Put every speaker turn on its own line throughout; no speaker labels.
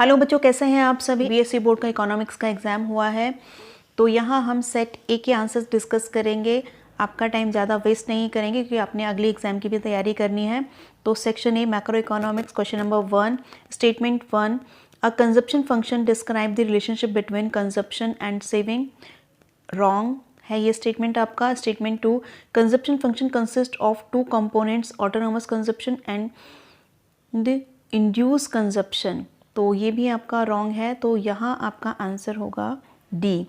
Hello बच्चों, कैसे हैं आप सभी। बीएससी बोर्ड का इकोनॉमिक्स का एग्जाम हुआ है, तो यहाँ हम सेट ए के आंसर्स डिस्कस करेंगे। आपका टाइम ज़्यादा वेस्ट नहीं करेंगे क्योंकि आपने अगली एग्जाम की भी तैयारी करनी है। तो section A macro economics, question number 1, statement 1, a consumption function describe the relationship between consumption and saving. Wrong है ये स्टेटमेंट आपका। Statement 2, consumption function consist of two components, autonomous consumption and the induce consumption. तो ये भी आपका wrong है, तो यहाँ आपका आंसर होगा D.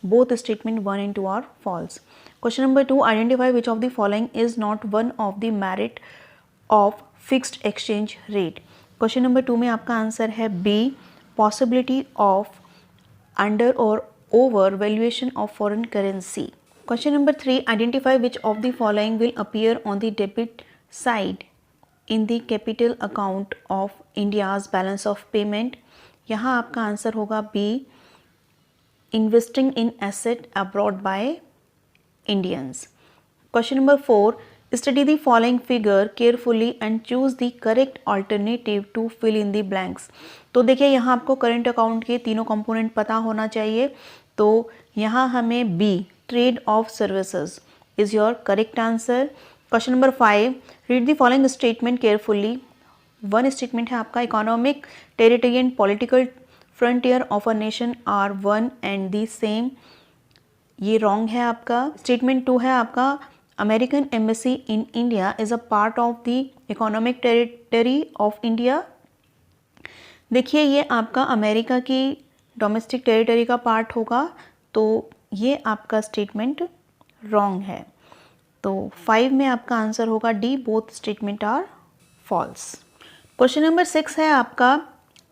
Both statement 1 and 2 are false. Question number 2, identify which of the following is not one of the merit of fixed exchange rate. Question number 2 में आपका आंसर है बी, पॉसिबिलिटी ऑफ अंडर और over valuation of foreign currency. Question number 3, identify which of the following will appear on the debit side in the capital account of India's balance of payment. यहाँ आपका answer होगा B, investing in asset abroad by Indians. Question number 4, study the following figure carefully and choose the correct alternative to fill in the blanks. तो देखिए यहाँ आपको current account के तीनों component पता होना चाहिए, तो यहाँ हमें B, trade of services is your correct answer. Question number 5, read the following statement carefully. One statement है आपका, economic, territory and political frontier of a nation are one and the same. ये wrong है आपका। Statement 2 है आपका, American embassy in India is a part of the economic territory of India. देखिए ये आपका अमेरिका की डोमेस्टिक टेरिटरी का पार्ट होगा, तो ये आपका स्टेटमेंट रॉन्ग है। तो 5 में आपका आंसर होगा D, both statement are false. Question number 6 है आपका,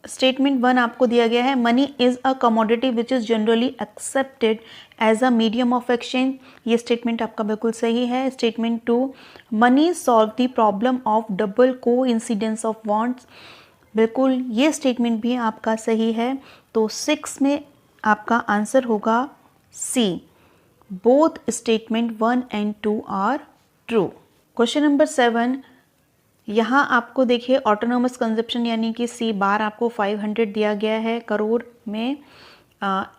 स्टेटमेंट 1 आपको दिया गया है, money is a commodity which is generally accepted as a medium of exchange. ये स्टेटमेंट आपका बिल्कुल सही है। Statement 2, money solve the problem of double coincidence of wants. बिल्कुल ये स्टेटमेंट भी आपका सही है, तो 6 में आपका आंसर होगा C, both statement 1 and 2 are true. Question number 7, यहाँ आपको देखिए ऑटोनोमस कंजप्शन यानी कि सी बार आपको 500 दिया गया है करोड़ में।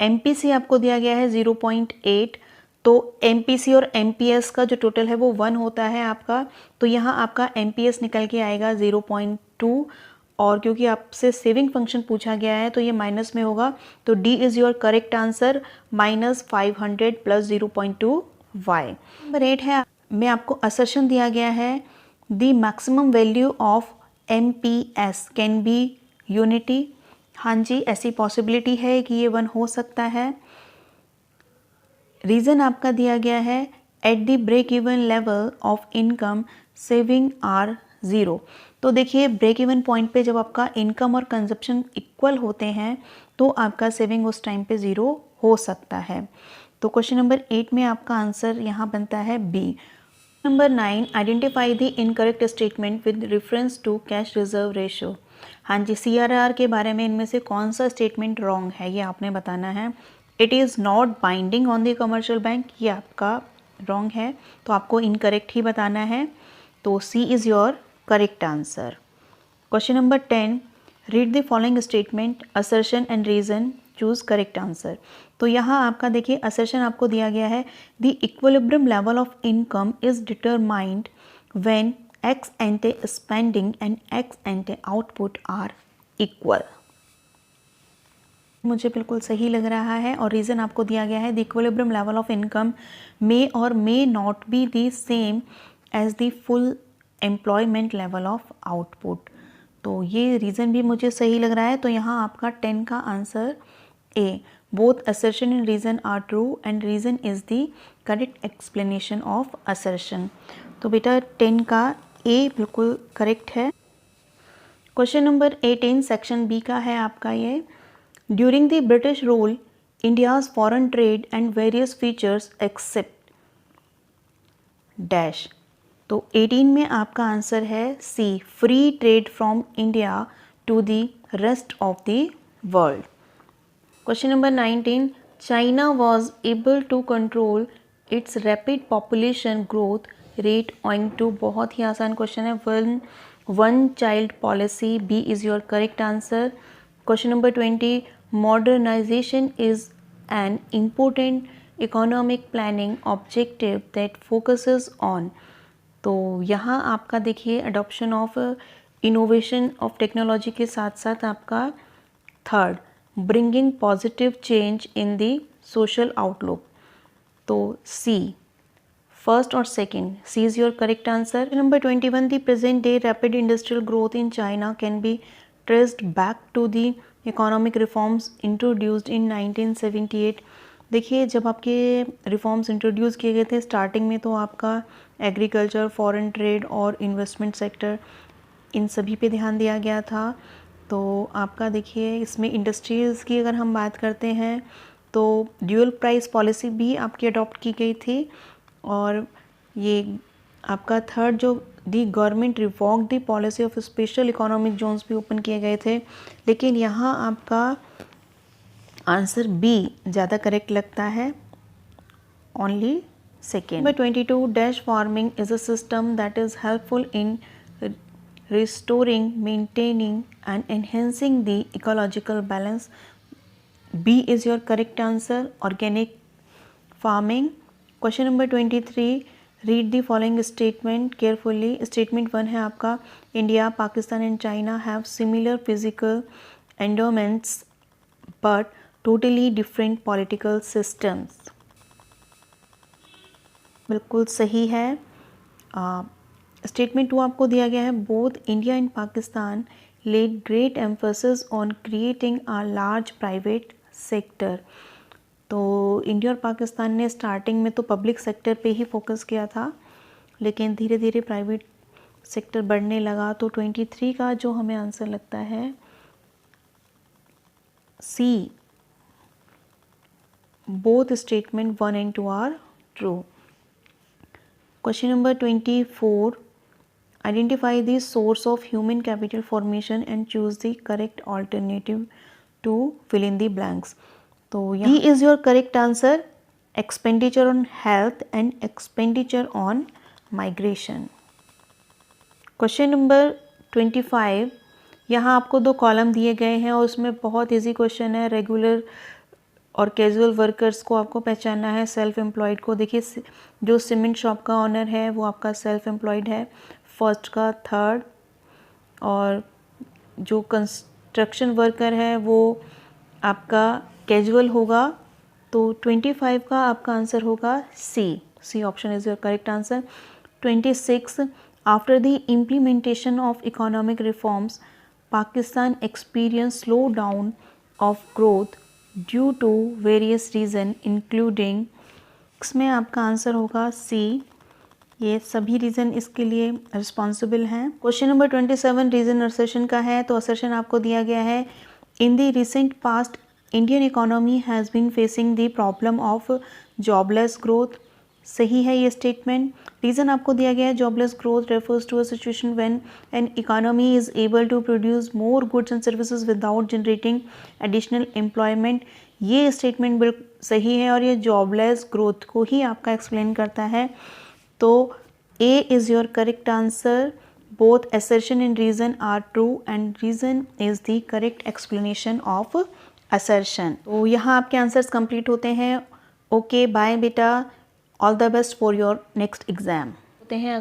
एमपीसी आपको दिया गया है 0.8, तो एमपीसी और एमपीएस का जो टोटल है वो 1 होता है आपका, तो यहाँ आपका एमपीएस निकल के आएगा 0.2, और क्योंकि आपसे सेविंग फंक्शन पूछा गया है तो ये माइनस में होगा, तो D is your correct answer, -500 + 0.2 वाई। नंबर 8 है, में आपको असर्शन दिया गया है, the maximum value of MPS can be unity. हाँ जी, ऐसी पॉसिबिलिटी है कि ये 1 हो सकता है। रीज़न आपका दिया गया है, at the break even level of income saving are 0। तो देखिए ब्रेक इवन पॉइंट पे जब आपका इनकम और कंजप्शन इक्वल होते हैं तो आपका सेविंग उस टाइम पे 0 हो सकता है। तो क्वेश्चन नंबर 8 में आपका आंसर यहाँ बनता है बी। नंबर 9, identify the incorrect statement with reference to cash reserve ratio. हाँ जी, सीआरआर के बारे में इनमें से कौन सा स्टेटमेंट रॉन्ग है ये आपने बताना है। It is not binding on the commercial bank, ये आपका रॉन्ग है, तो आपको इनकरेक्ट ही बताना है, तो C is your correct answer. Question number 10, read the following statement, assertion and reason, choose correct answer. तो यहाँ आपका देखिए असर्शन आपको दिया गया है, the equilibrium level of income is determined when ex ante spending and ex ante output are equal. मुझे बिल्कुल सही लग रहा है, और रीज़न आपको दिया गया है, the equilibrium level of income may or may not be the same as the full employment level of output. तो ये रीज़न भी मुझे सही लग रहा है, तो यहाँ आपका 10 का answer A, both assertion and reason are true and reason is the correct explanation of assertion. तो बेटा 10 का ए बिल्कुल करेक्ट है। क्वेश्चन नंबर 18 सेक्शन बी का है आपका ये, during the British rule India's foreign trade and various features except dash. तो 18 में आपका आंसर है C, free trade from India to the rest of the world. Question number 19, China was able to control its rapid population growth rate owing to, बहुत ही आसान question है, one child policy. B is your correct answer. Question number 20, modernisation is an important economic planning objective that focuses on. तो यहाँ आपका देखिए adoption of innovation of technology के साथ साथ आपका third, bringing positive change in the social outlook. तो C, first और second, C is your correct answer. Number 21, the present day rapid industrial growth in China can be traced back to the economic reforms introduced in 1978। देखिए जब आपके reforms introduce किए गए थे starting में, तो आपका एग्रीकल्चर, फॉरेन ट्रेड और इन्वेस्टमेंट सेक्टर, इन सभी पे ध्यान दिया गया था। तो आपका देखिए इसमें इंडस्ट्रीज़ की अगर हम बात करते हैं तो ड्यूअल प्राइस पॉलिसी भी आपकी अडॉप्ट की गई थी। और ये आपका थर्ड जो the government revoke the policy of special economic zones भी ओपन किए गए थे। लेकिन यहाँ आपका आंसर बी ज़्यादा करेक्ट लगता है, only second. Number 22, dash farming is a system that is helpful in restoring, maintaining and enhancing the ecological balance. B is your correct answer, organic farming. Question number 23, read the following statement carefully. Statement 1 है आपका, India, Pakistan and China have similar physical endowments but totally different political systems. बिल्कुल सही है। Statement 2 आपको दिया गया है, both India and Pakistan led great emphasis on creating a large private sector. तो इंडिया और पाकिस्तान ने स्टार्टिंग में तो पब्लिक सेक्टर पे ही फोकस किया था, लेकिन धीरे धीरे प्राइवेट सेक्टर बढ़ने लगा। तो 23 का जो हमें आंसर लगता है C, both statement 1 and 2 are true. Question number 24, identify the source of human capital formation and choose the correct alternative to fill in the blanks. तो D is your correct answer, expenditure on health and expenditure on migration. Question number 25, यहाँ आपको 2 column दिए गए हैं और उसमें बहुत easy question है। रेगुलर और कैजुअल वर्कर्स को आपको पहचानना है, सेल्फ एम्प्लॉयड को। देखिए जो सीमेंट शॉप का ऑनर है वो आपका सेल्फ एम्प्लॉयड है, फर्स्ट का थर्ड। और जो कंस्ट्रक्शन वर्कर है वो आपका कैजुअल होगा। तो 25 का आपका आंसर होगा C option is your correct answer. 26, after the implementation of economic reforms Pakistan experience slow down of growth due to various reason including, इसमें आपका आंसर होगा सी, ये सभी रीज़न इसके लिए रिस्पॉन्सिबल हैं। क्वेश्चन नंबर 27 रीज़न असर्शन का है। तो असर्शन आपको दिया गया है, in the recent past Indian economy has been facing the problem of jobless growth. सही है ये स्टेटमेंट। रीज़न आपको दिया गया है, jobless growth refers to a situation when an economy is able to produce more goods and services without generating additional employment. ये statement बिल्कुल सही है और ये जॉबलेस ग्रोथ को ही आपका एक्सप्लेन करता है। तो A is your correct answer, both assertion and reason are true and reason is the correct explanation of assertion. तो यहाँ आपके आंसर्स कंप्लीट होते हैं। ओके बाय बेटा, all the best for your next exam. होते हैं